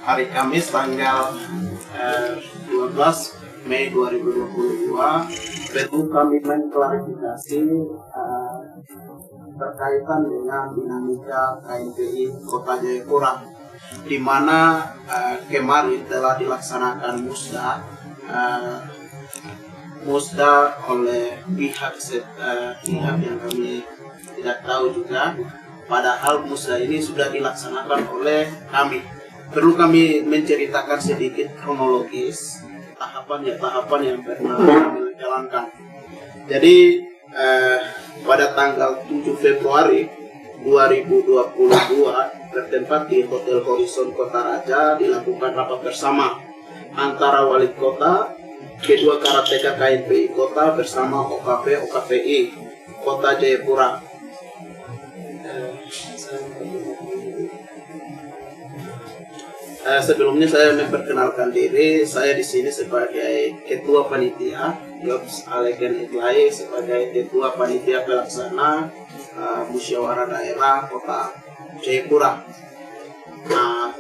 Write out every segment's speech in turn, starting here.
hari Kamis tanggal 12 Mei 2022 tentu kami mengklarifikasi berkaitan dengan dinamika KNPI Kota Jayapura, di mana kemarin telah dilaksanakan musda oleh pihak yang kami tidak tahu juga, padahal musda ini sudah dilaksanakan oleh kami. Perlu kami menceritakan sedikit kronologis tahapan yang pernah kami jalankan. Jadi pada tanggal 7 Februari 2022 bertempat di Hotel Horizon Kota Raja dilakukan rapat bersama antara wali kota, kedua karateka KNPI kota bersama OKP OKPI Kota Jayapura. Sebelumnya saya memperkenalkan diri. Saya di sini sebagai Ketua Panitia, Yobs Aleken Itlai sebagai Ketua Panitia Pelaksana Musyawarah Daerah Kota Jayapura. Nah,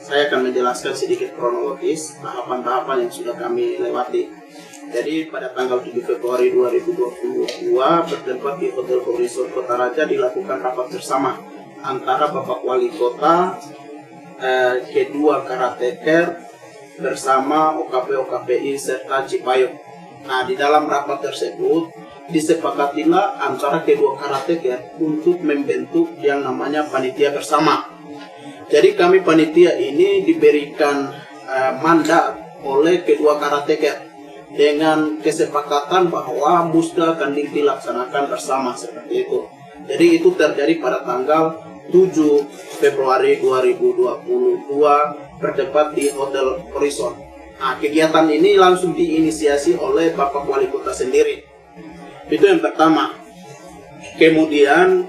saya akan menjelaskan sedikit kronologis tahapan-tahapan yang sudah kami lewati. Jadi pada tanggal 7 Februari 2022 bertempat di Hotel Horizon Kota Raja dilakukan rapat bersama antara Bapak Wali Kota, kedua karateker bersama OKP OKPI serta Cipayung. Nah, di dalam rapat tersebut disepakatilah antara kedua karateker untuk membentuk yang namanya panitia bersama. Jadi kami panitia ini diberikan mandat oleh kedua karateker dengan kesepakatan bahwa musda akan dilaksanakan bersama seperti itu. Jadi itu terjadi pada tanggal 7 Februari 2022 bertempat di Hotel Horizon. Nah, kegiatan ini langsung diinisiasi oleh Bapak Wali Kota sendiri. Itu yang pertama. Kemudian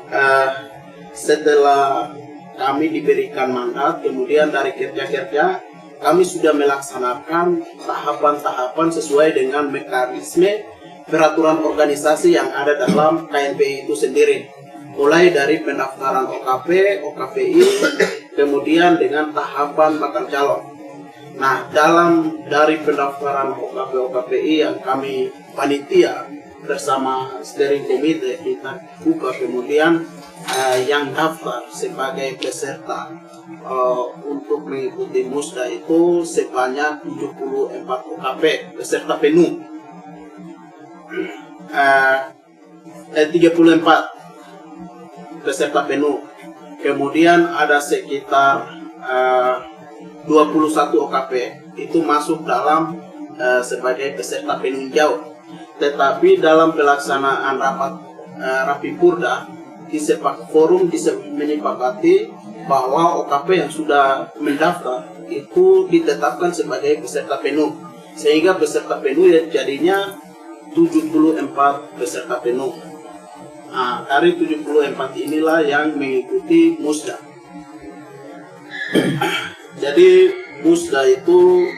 setelah kami diberikan mandat, kemudian dari kerja-kerja kami sudah melaksanakan tahapan-tahapan sesuai dengan mekanisme peraturan organisasi yang ada dalam KNPI itu sendiri. Mulai dari pendaftaran OKP, OKPI, kemudian dengan tahapan bakal calon. Nah, dari pendaftaran OKP, OKPI yang kami panitia bersama steering committee kita buka, kemudian yang daftar sebagai peserta untuk mengikuti musda itu sebanyak 74 OKP peserta penuh. 34 peserta penuh. Kemudian ada sekitar 21 OKP itu masuk dalam sebagai peserta peninjau. Tetapi dalam pelaksanaan rapat Rapimburda forum menyepakati bahwa OKP yang sudah mendaftar itu ditetapkan sebagai peserta penuh, sehingga peserta penuh jadinya 74 peserta penuh. Nah, dari 74 inilah yang mengikuti musda. Jadi musda itu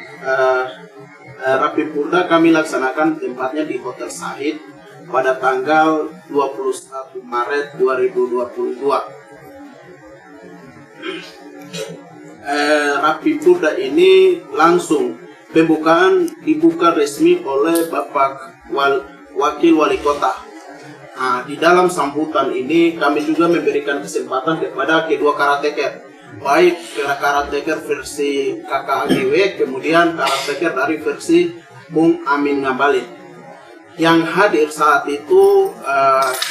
Rapimburda kami laksanakan tempatnya di Hotel Sahid pada tanggal 21 Maret 2022. Rapimburda ini langsung pembukaan dibuka resmi oleh Bapak Wakil Wali Kota. Nah, di dalam sambutan ini kami juga memberikan kesempatan kepada kedua karateker, baik karateker versi KKAGW, kemudian karateker dari versi Bung Amin Ngabalin. Yang hadir saat itu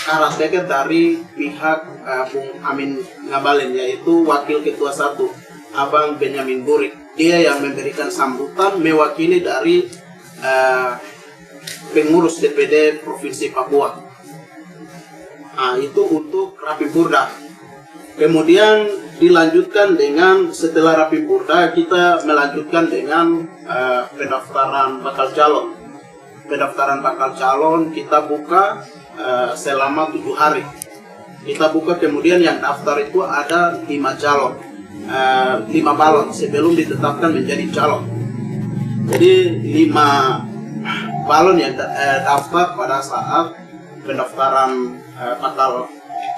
karateker dari pihak Bung Amin Ngabalin, yaitu Wakil Ketua 1 Abang Benyamin Burik. Dia yang memberikan sambutan mewakili dari pengurus DPD Provinsi Papua. Nah, itu untuk Rapimburda. Kemudian dilanjutkan dengan setelah Rapimburda kita melanjutkan dengan pendaftaran bakal calon. Pendaftaran bakal calon kita buka selama 7 hari. Kita buka, kemudian yang daftar itu ada 5 calon, 5 balon sebelum ditetapkan menjadi calon. Jadi 5 balon yang daftar pada saat pendaftaran bakal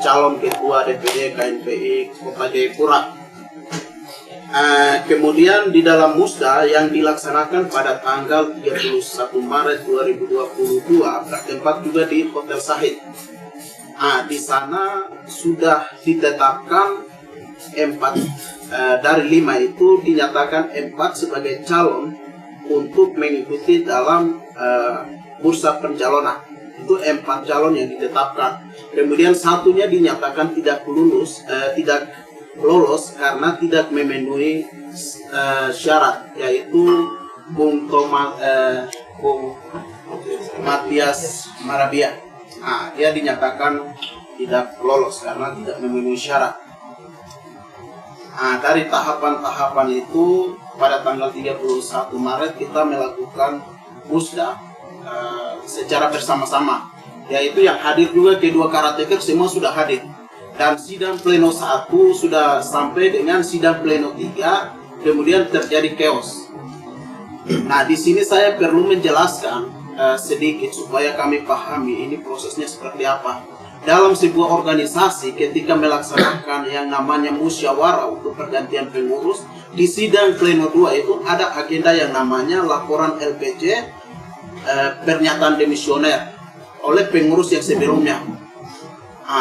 calon ketua DPD KNPI Kota Jayapura. Kemudian di dalam musda yang dilaksanakan pada tanggal 31 Maret 2022 bertempat juga di Hotel Sahid. Di sana sudah ditetapkan 4 dari 5 itu dinyatakan 4 sebagai calon untuk mengikuti dalam bursa pencalonan. Itu 4 calon yang ditetapkan. Kemudian satunya dinyatakan tidak lolos karena tidak memenuhi syarat, yaitu Bung Matias Marabia. Dia dinyatakan tidak lolos karena tidak memenuhi syarat. Dari tahapan-tahapan itu pada tanggal 31 Maret kita melakukan musda secara bersama-sama, yaitu yang hadir juga kedua karateker semua sudah hadir. Dan sidang pleno 1 sudah sampai dengan sidang pleno 3, kemudian terjadi chaos. Di sini saya perlu menjelaskan sedikit supaya kami pahami ini prosesnya seperti apa. Dalam sebuah organisasi ketika melaksanakan yang namanya musyawarah untuk pergantian pengurus, di sidang pleno 2 itu ada agenda yang namanya laporan LPC, pernyataan demisioner oleh pengurus yang sebelumnya.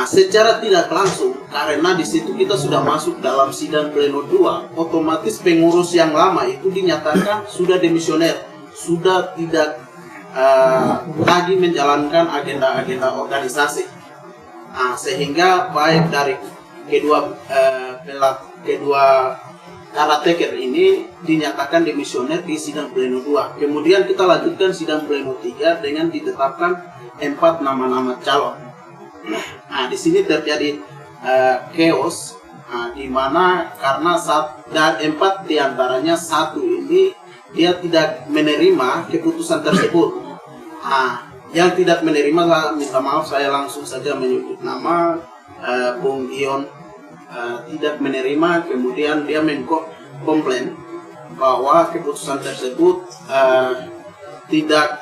Secara tidak langsung, karena di situ kita sudah masuk dalam sidang pleno 2, otomatis pengurus yang lama itu dinyatakan sudah demisioner, sudah tidak lagi menjalankan agenda-agenda organisasi. Sehingga baik dari kedua karateker ini dinyatakan demisioner di sidang pleno 2. Kemudian kita lanjutkan sidang pleno 3 dengan ditetapkan 4 nama-nama calon. Di sini terjadi chaos, di mana karena 4 diantaranya 1 ini dia tidak menerima keputusan tersebut. Yang tidak menerima, minta maaf saya langsung saja menyebut nama, Bung Ion tidak menerima. Kemudian dia mengkomplain bahwa keputusan tersebut tidak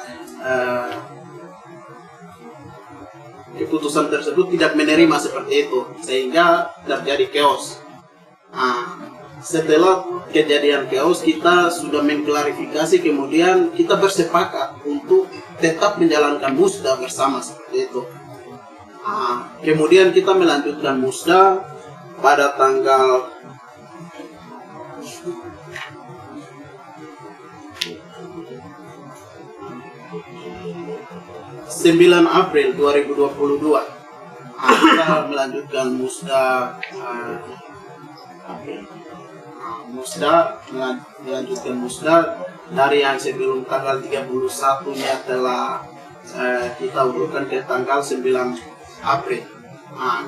menerima seperti itu, sehingga terjadi chaos. Setelah kejadian chaos, kita sudah mengklarifikasi, kemudian kita bersepakat untuk tetap menjalankan musda bersama seperti itu. Kemudian kita melanjutkan musda pada tanggal 9 April 2022 kita melanjutkan musda melanjutkan musda dari yang sebelum tanggal 31-nya telah kita urutkan ke tanggal 9 April.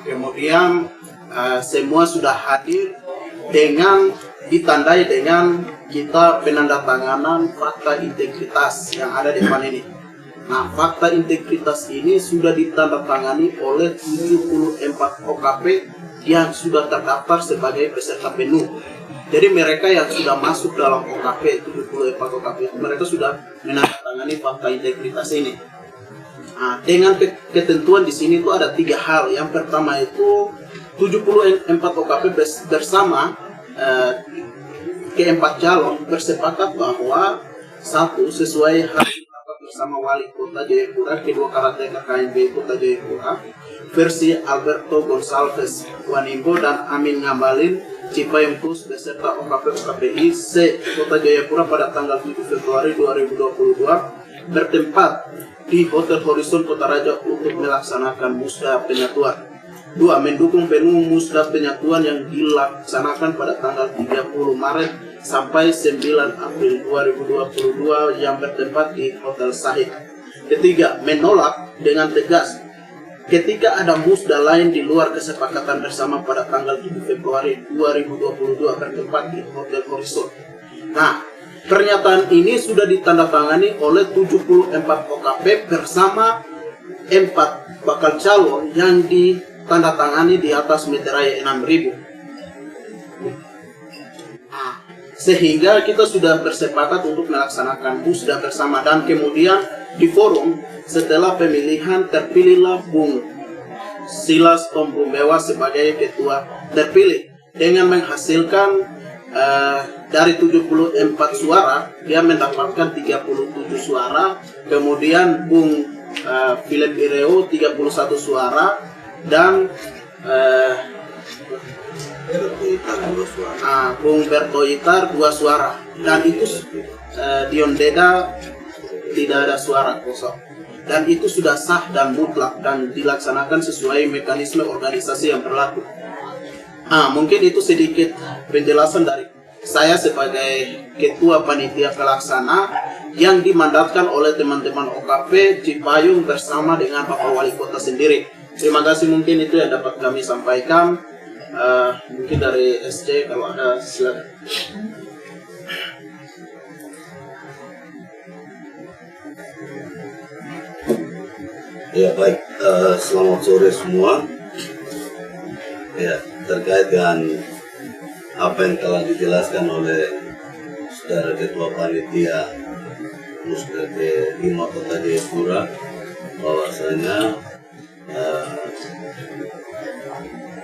Kemudian semua sudah hadir dengan ditandai dengan kita penandatanganan fakta integritas yang ada di depan ini. Fakta integritas ini sudah ditandatangani oleh 74 OKP yang sudah terdaftar sebagai peserta penuh. Jadi mereka yang sudah masuk dalam OKP, 74 OKP itu mereka sudah menandatangani fakta integritas ini. Dengan ketentuan di sini itu ada 3 hal. Yang pertama itu 74 OKP bersama keempat calon bersepakat bahwa 1 sesuai hasil rapat bersama Wali Kota Jayapura, kedua karateka KMB Kota Jayapura, versi Alberto Gonçalves Wanimbo dan Amin Ngabalin Cipayungkus beserta OKP-OKPI Kota Jayapura pada tanggal 7 Februari 2022 bertempat di Hotel Horizon Kota Raja untuk melaksanakan musda penyatuan. 2. Mendukung penuh musda penyatuan yang dilaksanakan pada tanggal 30 Maret sampai 9 April 2022 yang bertempat di Hotel Sahid. 3. Menolak dengan tegas ketika ada musda lain di luar kesepakatan bersama pada tanggal 7 Februari 2022 bertempat di Hotel Horizon. Pernyataan ini sudah ditandatangani oleh 74 OKP bersama 4 bakal calon yang ditandatangani di atas meterai 6.000. Sehingga kita sudah bersepakat untuk melaksanakan musda bersama, dan kemudian di forum setelah pemilihan terpilihlah Bung Silas Tombumbewa sebagai ketua terpilih dengan menghasilkan dari 74 suara dia mendapatkan 37 suara, kemudian Bung Philip Ireo 31 suara, dan Bung Berto Itar 2 suara, dan itu Dion Deda tidak ada suara kosong, dan itu sudah sah dan mutlak dan dilaksanakan sesuai mekanisme organisasi yang berlaku. Mungkin itu sedikit penjelasan dari saya sebagai Ketua Panitia Pelaksana yang dimandatkan oleh teman-teman OKP Cipayung bersama dengan Bapak Wali Kota sendiri. Terima kasih, mungkin itu yang dapat kami sampaikan. Mungkin dari SC kalau ada, silakan. Ya baik, selamat sore semua. Ya, terkait dengan apa yang telah dijelaskan oleh Saudara Ketua Panitia Musda ke-5 Kota Jayapura, bahwasanya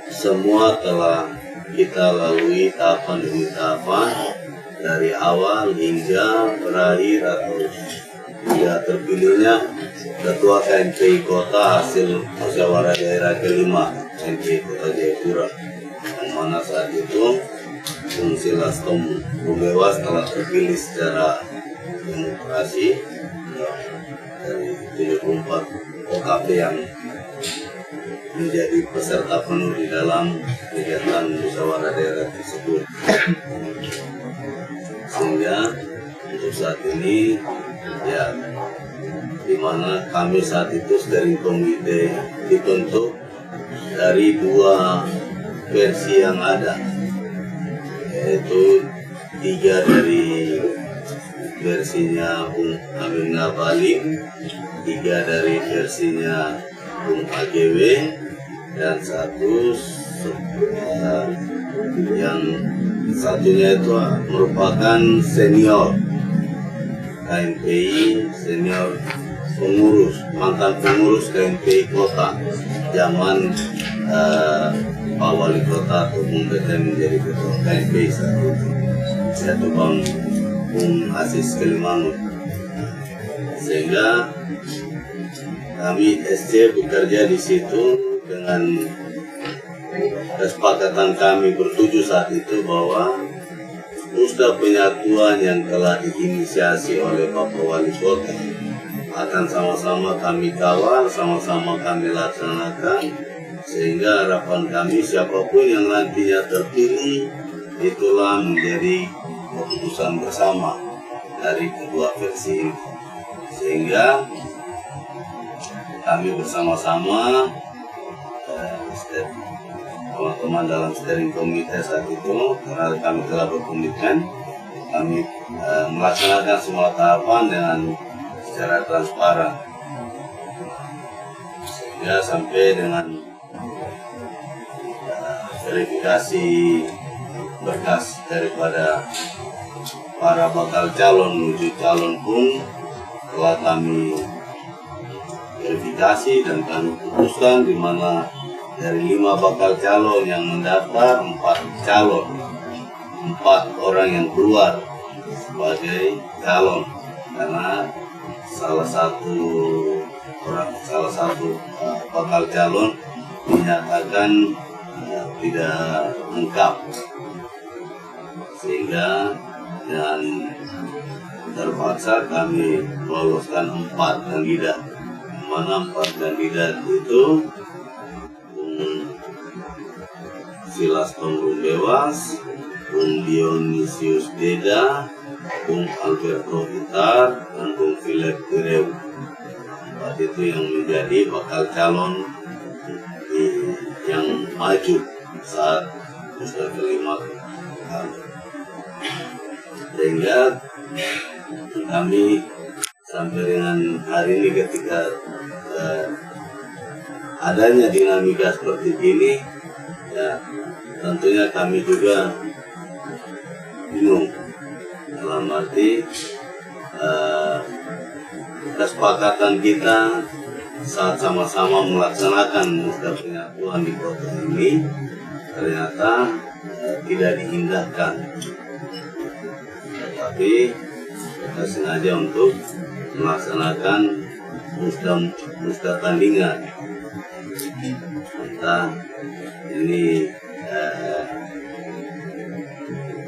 semua telah kita lalui tahapan demi tahapan dari awal hingga berakhir atau hingga terpilihnya Ketua KNPI Kota hasil musyawarah daerah kelima KNPI Kota Jayapura, yang mana saat itu Bung Silas Tom Rumbewas telah terpilih secara demokrasi dari 74 OKP yang menjadi peserta penuh di dalam kegiatan musyawarah daerah tersebut. Sehingga untuk saat ini ya, di mana kami saat itu steering komite dibentuk dari 2 versi yang ada, yaitu 3 dari versinya Bung Amin Ngabalin, 3 dari versinya Bung AGW, dan 1 yang satunya itu merupakan senior KNPI, senior pengurus, mantan pengurus KNPI Kota zaman Pak Wali Kota atau Bung BTM menjadi ketua KNPI saat itu, yaitu Bung Aziz Kelimangun. Sehingga kami SC bekerja di situ dengan kesepakatan kami bertujuh saat itu bahwa Musda Penyatuan yang telah diinisiasi oleh Bapak Wali Kota akan sama-sama kami kawal, sama-sama kami laksanakan, sehingga harapan kami siapapun yang nantinya terpilih itulah menjadi keputusan bersama dari kedua versi ini. Sehingga kami bersama-sama teman-teman dalam steering komite saat itu, karena kami telah berkomitmen, kami melaksanakan semua tahapan dengan secara transparan, sehingga sampai dengan verifikasi berkas daripada para bakal calon menuju calon pun telah kami verifikasi dan kami putuskan, di mana dari 5 bakal calon yang mendaftar, 4 orang yang keluar sebagai calon, karena salah satu bakal calon dinyatakan tidak lengkap, sehingga dengan terpaksa kami meloloskan 4 kandidat, mana 4 kandidat itu Bung Silas Tom Rumbewas, Bung Dionisius Deda, Bung Alberto Itar, dan Bung Philip Ireo. Saat itu yang menjadi bakal calon yang maju saat Musda kelima. Sehingga kami sampai dengan hari ini ketika adanya dinamika seperti ini, ya tentunya kami juga bingung, dalam arti kesepakatan kita saat sama-sama melaksanakan Musda Penyatuan di kota ini ternyata tidak diindahkan, tapi kita sengaja untuk melaksanakan musda tandingan. Entah ini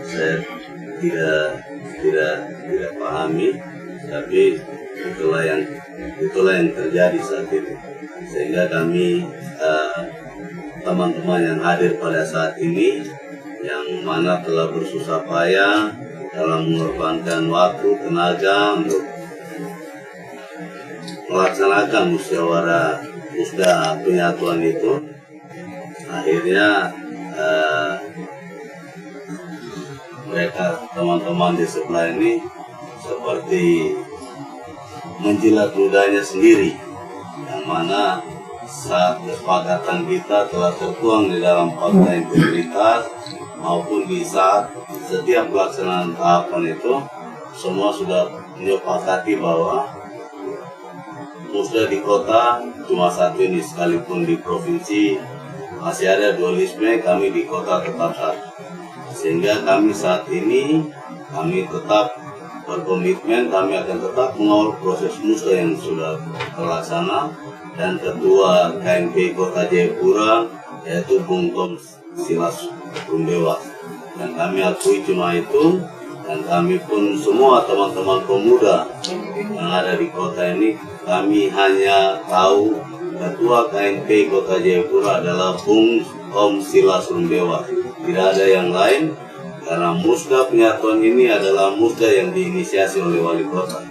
saya tidak pahami, tapi itulah yang terjadi saat ini. Sehingga kami teman-teman yang hadir pada saat ini, yang mana telah bersusah payah dalam mengorbankan waktu, tenaga untuk melaksanakan musda penyatuan itu, akhirnya mereka teman-teman di sebelah ini seperti menjilat ludahnya sendiri, yang mana saat kesepakatan kita telah tertuang di dalam fakta integritas maupun di saat setiap pelaksanaan tahapan itu semua sudah menyepakati bahwa musda di kota cuma satu ini, sekalipun di provinsi masih ada dualisme, kami di kota tetap satu. Sehingga kami saat ini kami tetap berkomitmen, kami akan tetap mengawal proses musda yang sudah terlaksana, dan Ketua KNPI Kota Jayapura yaitu Bung Tom Silas Rumbewa. Dan kami akui cuma itu, dan kami pun semua teman-teman pemuda yang ada di kota ini, kami hanya tahu Ketua KNPI Kota Jayapura adalah Bung Tom Silas Rumbewa. Tidak ada yang lain, karena musda penyatuan ini adalah musda yang diinisiasi oleh wali kota.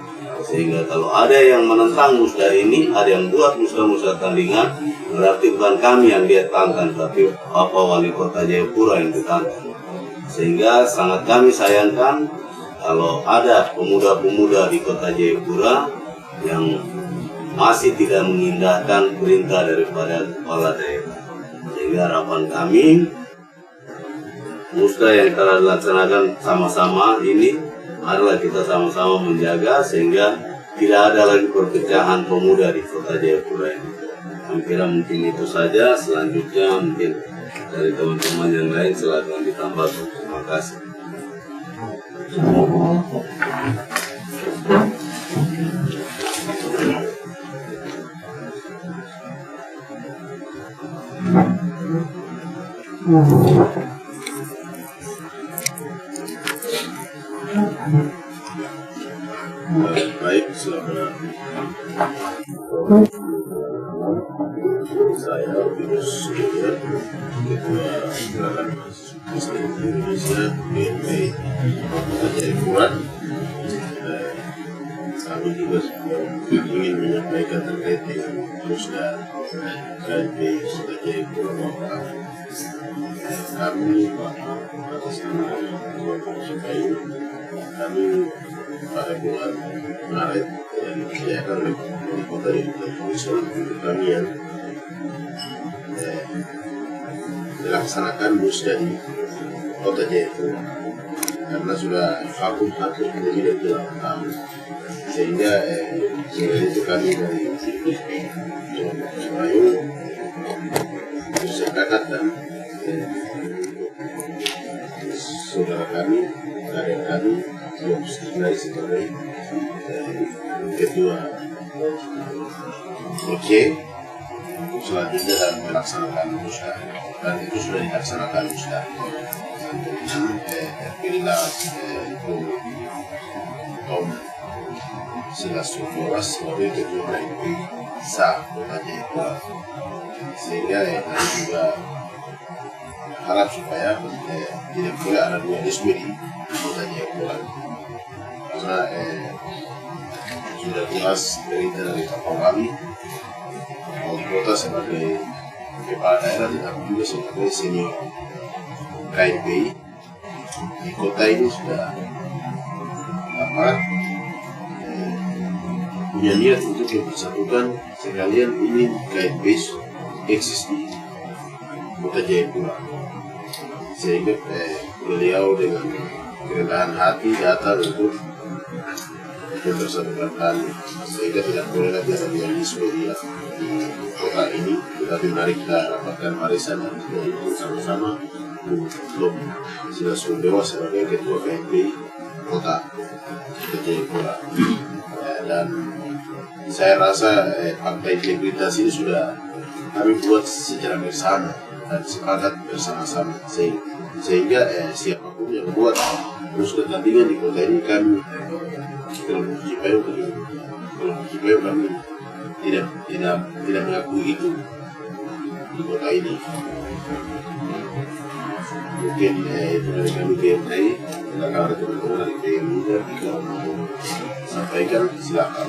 Sehingga kalau ada yang menentang musda ini, ada yang buat musda tandingan, berarti bukan kami yang dia tantang, tapi Bapak Wali Kota Jayapura yang ditantang. Sehingga sangat kami sayangkan kalau ada pemuda-pemuda di Kota Jayapura yang masih tidak mengindahkan perintah daripada kepala daerah. Sehingga harapan kami, musda yang telah dilaksanakan sama-sama ini adalah kita sama-sama menjaga sehingga tidak ada lagi perpecahan pemuda di Kota Jayapura ini. Saya kira mungkin itu saja. Selanjutnya mungkin dari teman-teman yang lain silakan ditambah. Terima kasih. Baik, selamat. Saya Yunus Ketua Gerakan Mahasiswa Indonesia BMI Jayapura. Kami juga ingin menyampaikan terkait dengan musda KNPI Kota Jayapura bahwa kami atas nama Ketua Komisi Kayu, kami pada bulan Maret yang disediakan oleh Kota Jayapura untuk kami yang dilaksanakan musda di Kota Jayapura karena sudah vakum hampir lebih dari 8 tahun, sehingga itu kami dari Semayu bersepakat dan saudara kami, kader kami dari sebagai Ketua OC selanjutnya dalam melaksanakan musda, dan itu sudah dilaksanakan musda. Terpilihlah itu Tom Silas Rumbewa sebagai Ketua KNPI Kota Jayapura, sehingga kami juga harap supaya tidak boleh ada dualisme di Kota Jayapura, karena sudah jelas perintah dari Bapak kami wali kota sebagai kepala daerah, tetapi juga sebagai senior KNPI di kota ini sudah punya niat untuk mempersatukan sekalian ini KNPI eksis di Kota Jayapura, sehingga beliau dengan kerendahan hati datang untuk mempersatukan kami, sehingga tidak boleh lagi ada dualisme di kota ini. Tetapi mari kita rapatkan barisan dan kita sama-sama belum sudah bebas sebagai ketua KMPI kota Jayapura. Dan saya rasa fakta integritas ini sudah kami buat secara bersama dan sepakat bersama-sama sehingga siapapun yang buat terus kepentingan di kota ini kami kalau Cipayung kami tidak mengakui itu di kota ini. Mungkin itu dari kami KMPI. Kalau ada teman-teman dari KMPI kalau mau sampaikan silakan.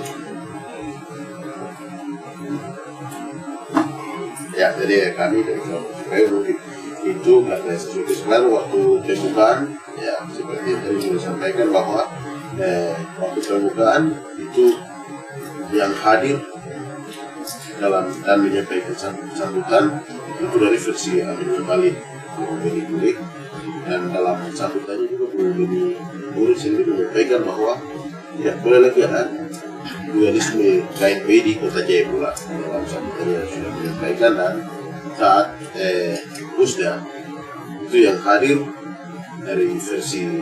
Ya, jadi kami dari Cipayung mungkin itu karena sesuatu sekarang waktu pembukaan ya seperti yang tadi sudah sampaikan bahwa waktu pembukaan itu yang hadir dalam dan menyampaikan sambutan itu dari versi Amin Malik Beni Burik, dan dalam sambutannya juga Bu Beni Burik sendiri menyampaikan bahwa tidak boleh lagi ada dualisme KMPI di kota Jayapura. Dalam sambutannya sudah menyampaikan, dan saat Musda itu yang hadir dari versi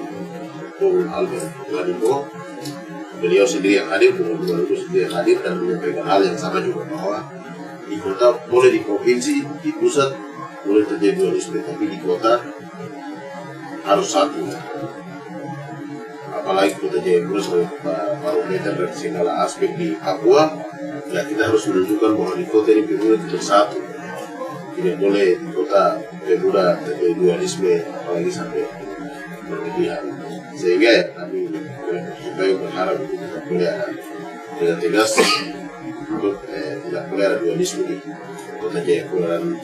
Bung Albert Ladimbo, beliau sendiri yang hadir, Bung Albert sendiri yang hadir dan menyampaikan hal yang sama juga bahwa di kota boleh, di provinsi, di pusat boleh terjadi dualisme, tapi di kota harus satu. Apalagi kota Jayapura sebagai barometer dari segala aspek di Papua, ya kita harus menunjukkan bahwa di kota ini Pemuda tidak satu. Tidak boleh di kota Pemuda terjadi dualisme, apalagi sampai berlebihan. Sehingga ya kami supaya berharap tidak boleh ada dengan tegas untuk tidak boleh ada dualisme di kota Jayapura. Dan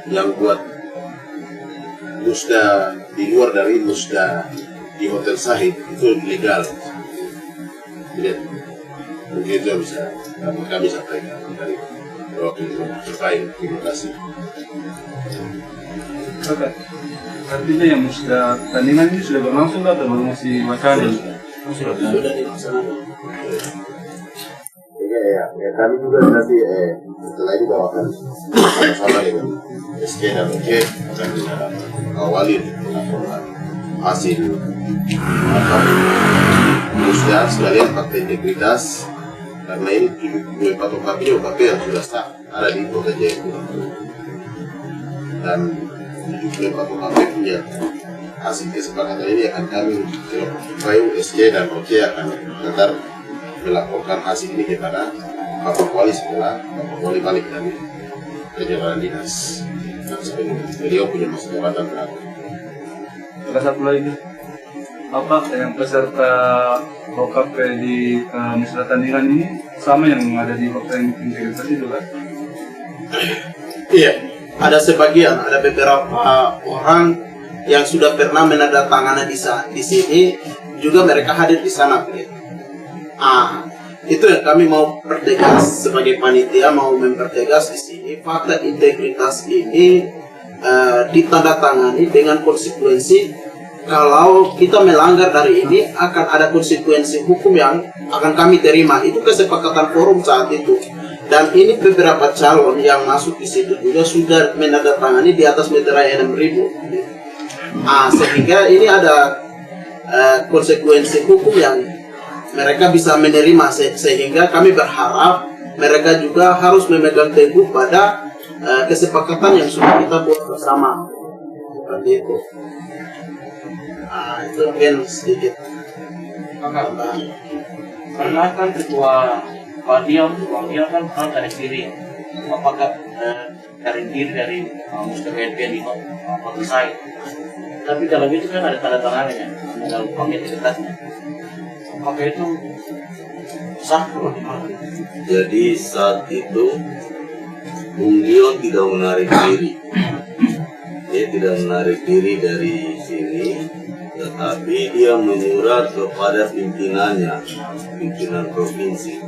yang buat musda di luar dari musda di Hotel Sahid itu legal. Jadi mungkin itu bisa kami sampaikan dari wakil Cipayung. Terima kasih. Oke. Artinya yang musda tandingan ini sudah berlangsung atau baru masih wacana? Sudah dilaksanakan. Ya, kami juga nanti setelah itu bawakan sama-sama dengan SK dan OK akan kita awalin laporan hasil musda sekalian fakta integritas, karena ini 74 OKP yang sudah start ada di kota Jayapura, dan 74 OKP punya hasil kesepakatan ini akan kami Cipayung, SC dan OK akan tetap melaporkan hasil ini kepada Bapak Wali setelah Bapak Wali balik dari perjalanan dinas. Nah, beliau punya masa jabatan berapa? Ada satu lagi, apa yang peserta OKP di musda tandingan ini sama yang ada di fakta integritas itu kan? Iya, ada sebagian, ada beberapa orang yang sudah pernah menandatangani di sini juga mereka hadir di sana. Itu yang kami mau pertegas sebagai panitia, mau mempertegas di sini fakta integritas ini ditandatangani dengan konsekuensi. Kalau kita melanggar dari ini akan ada konsekuensi hukum yang akan kami terima. Itu kesepakatan forum saat itu. Dan ini beberapa calon yang masuk di situ juga sudah menandatangani di atas meterai 6.000. Sehingga ini ada konsekuensi hukum yang mereka bisa menerima, sehingga kami berharap mereka juga harus memegang teguh pada kesepakatan yang sudah kita buat bersama. Seperti itu. Itu mungkin sedikit. Karena kan ketua Wadiam kan dari diri. Apakah dari diri dari Musda KMPI di Hotel Sahid? Tapi kalau itu kan ada tanda tangannya, dalam integritasnya. Apakah itu sah atau gimana? Jadi saat itu Bung Dion tidak menarik diri. Dia tidak menarik diri dari sini, tetapi dia menyurat kepada pimpinannya, pimpinan provinsi,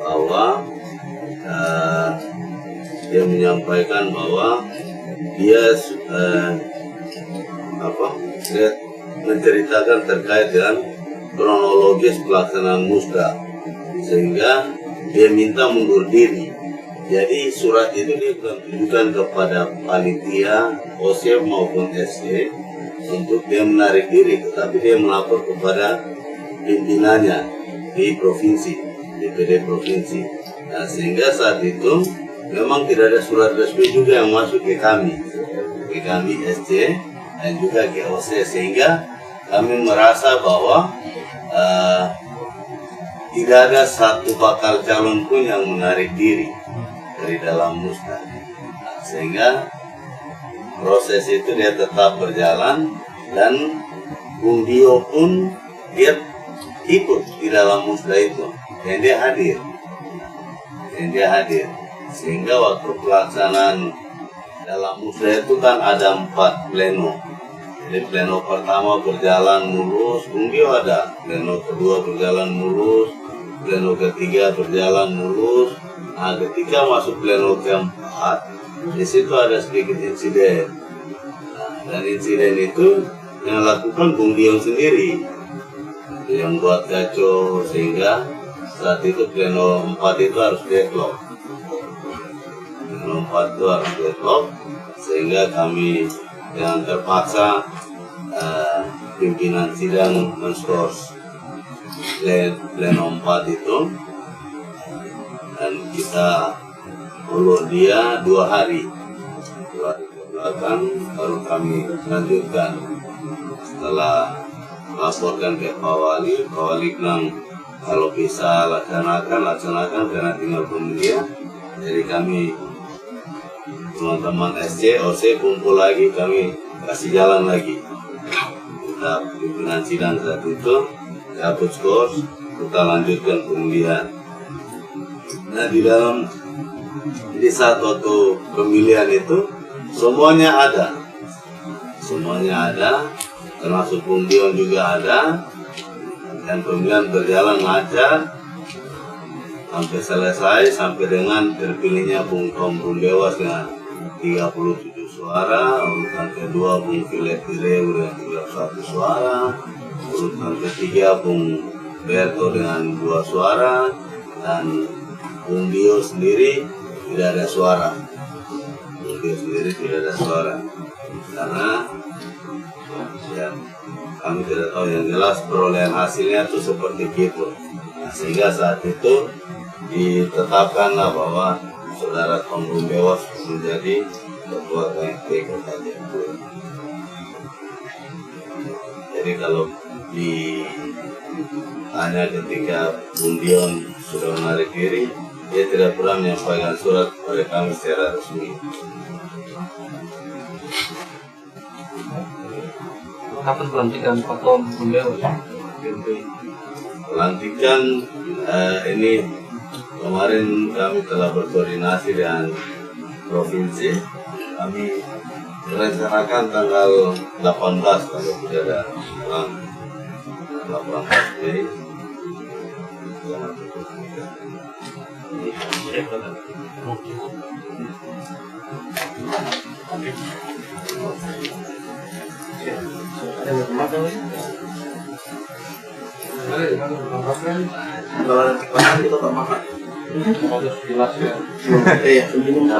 bahwa dia menyampaikan bahwa dia dia menceritakan terkait dengan kronologis pelaksanaan musda, sehingga dia minta mundur diri Jadi surat itu ditujukan kepada panitia OSIAP maupun SD untuk dia menarik diri, tetapi dia melapor kepada pimpinannya di provinsi, DPD provinsi. Nah, sehingga saat itu memang tidak ada surat resmi juga yang masuk ke kami SC dan juga ke OC, sehingga kami merasa bahwa tidak ada satu bakal calon pun yang menarik diri dari dalam musda. Nah, sehingga proses itu dia tetap berjalan dan Bung Dio pun dia ikut di dalam musda itu dan dia hadir. Sehingga waktu pelaksanaan dalam musda itu kan ada 4 pleno. Jadi pleno pertama berjalan mulus, Bung Dio ada. Pleno kedua berjalan mulus, pleno ketiga berjalan mulus. Nah, ketika masuk pleno keempat, di situ ada sedikit insiden. Nah, dan insiden itu yang lakukan Bung Dio sendiri, yang buat kacau, sehingga saat itu pleno 4 itu harus deadlock. Pleno 4 itu harus deadlock, sehingga kami yang terpaksa pimpinan sidang menskors pleno 4 itu, dan kita ulur dia 2 hari ke belakang, baru kami lanjutkan. Setelah laporkan ke Pak Wali bilang kalau bisa laksanakan karena tinggal pemilihan. Jadi kami teman-teman SC, OC kumpul lagi, kami kasih jalan lagi. Kita pimpinan sidang saat itu cabut skor, kita lanjutkan pemilihan. Nah, di saat waktu pemilihan itu semuanya ada, termasuk Bung Dion juga ada, dan pemilihan berjalan lancar sampai selesai, sampai dengan terpilihnya Bung Tom Dewas dengan 37 suara, urutan kedua Bung Philip Tireu dengan 31 suara, urutan ketiga Bung Berto dengan 2 suara, dan Bung Dio sendiri tidak ada suara. Karena ya, kami tidak tahu, yang jelas perolehan hasilnya itu seperti itu. Nah, sehingga saat itu ditetapkanlah bahwa Saudara Tom Dewas menjadi ketua KMP Kota Jayapura. Jadi kalau ditanya ketika Bung Dion sudah menarik diri, dia tidak pernah menyampaikan surat kepada kami secara resmi. Kapan pelantikan Pak Tom Dewas? Pelantikan ini kemarin kami telah berkoordinasi dengan provinsi. Kami merencanakan tanggal 18 kalau tidak ada kurang 18 Mei. Kalau nanti makan kita tak makan. Jelas ya. Iya, begini.